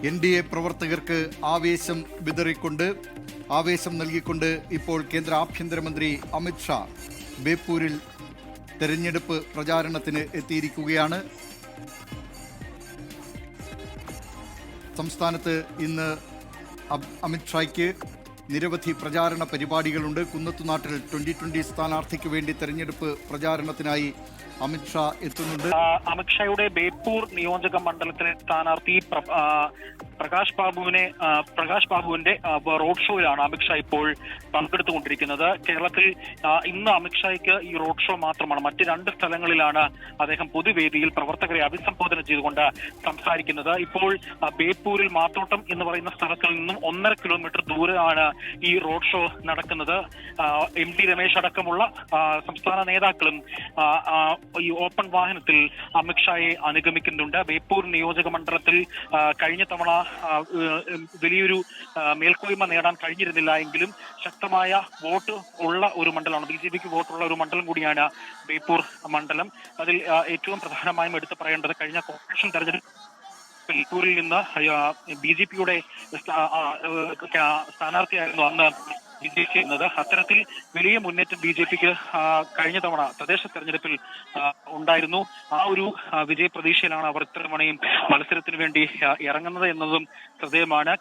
NDA പ്രവർത്തകർക്ക് ആവേശം നൽകിക്കൊണ്ട് ഇപ്പോൾ കേന്ദ്ര ആഭ്യന്തരമന്ത്രി അമിത് ഷാ ബേപ്പൂരിൽ തെരഞ്ഞെടുപ്പ് പ്രചാരണത്തിന് എത്തിയിരിക്കുകയാണ്. സംസ്ഥാനത്ത് ഇന്ന് അമിത് ഷായ്ക്ക് നിരവധി പ്രചാരണ പരിപാടികളുണ്ട്. കുന്നത്തുനാട്ടിൽ 2020 സ്ഥാനാർത്ഥിക്ക് വേണ്ടി തെരഞ്ഞെടുപ്പ് പ്രചാരണത്തിനായി അമിത് ഷാ എത്തുന്നുണ്ട്. അമിത് ഷായുടെ ബേപ്പൂർ നിയോജക മണ്ഡലത്തിലെ സ്ഥാനാർത്ഥി പ്രകാശ് ബാബുവിന്റെ റോഡ് ഷോയിലാണ് അമിത് ഷാ ഇപ്പോൾ പങ്കെടുത്തുകൊണ്ടിരിക്കുന്നത്. കേരളത്തിൽ ഇന്ന് അമിത് ഷായ്ക്ക് ഈ റോഡ് ഷോ മാത്രമാണ്. മറ്റ് 2 സ്ഥലങ്ങളിലാണ് അദ്ദേഹം പൊതുവേദിയിൽ പ്രവർത്തകരെ അഭിസംബോധന ചെയ്തുകൊണ്ട് സംസാരിക്കുന്നത്. ഇപ്പോൾ ബേപ്പൂരിൽ മാത്തോട്ടം എന്ന് പറയുന്ന സ്ഥലത്തിൽ നിന്നും 1.5 കിലോമീറ്റർ ദൂരെയാണ് ഈ റോഡ് ഷോ നടക്കുന്നത്. MT രമേശ് അടക്കമുള്ള സംസ്ഥാന നേതാക്കളും ഈ ഓപ്പൺ വാഹനത്തിൽ അമിത് ഷായെ അനുഗമിക്കുന്നുണ്ട്. ബേപ്പൂർ നിയോജക മണ്ഡലത്തിൽ കഴിഞ്ഞ തവണ വലിയൊരു മേൽക്കോയ്മ നേടാൻ കഴിഞ്ഞിരുന്നില്ല എങ്കിലും ശക്തമായ വോട്ട് ഉള്ള ഒരു മണ്ഡലമാണ്. BJPക്ക് വോട്ടുള്ള ഒരു മണ്ഡലം കൂടിയാണ് ബേപ്പൂർ മണ്ഡലം. അതിൽ ഏറ്റവും പ്രധാനമായും എടുത്തു പറയേണ്ടത് കഴിഞ്ഞ കോർപ്പറേഷൻ തെരഞ്ഞെടുപ്പ് ബേപ്പൂരിൽ നിന്ന് BJPയുടെ സ്ഥാനാർത്ഥിയായിരുന്നു അന്ന് വിജയിച്ചിരുന്നത്. അത്തരത്തിൽ വലിയ മുന്നേറ്റം BJPക്ക് കഴിഞ്ഞ തവണ തദ്ദേശ തെരഞ്ഞെടുപ്പിൽ ഉണ്ടായിരുന്നു. ആ ഒരു വിജയ പ്രതീക്ഷയിലാണ് അവർ ഇത്തവണയും മത്സരത്തിന് വേണ്ടി ഇറങ്ങുന്നത് എന്നതും ശ്രദ്ധേയമാണ്.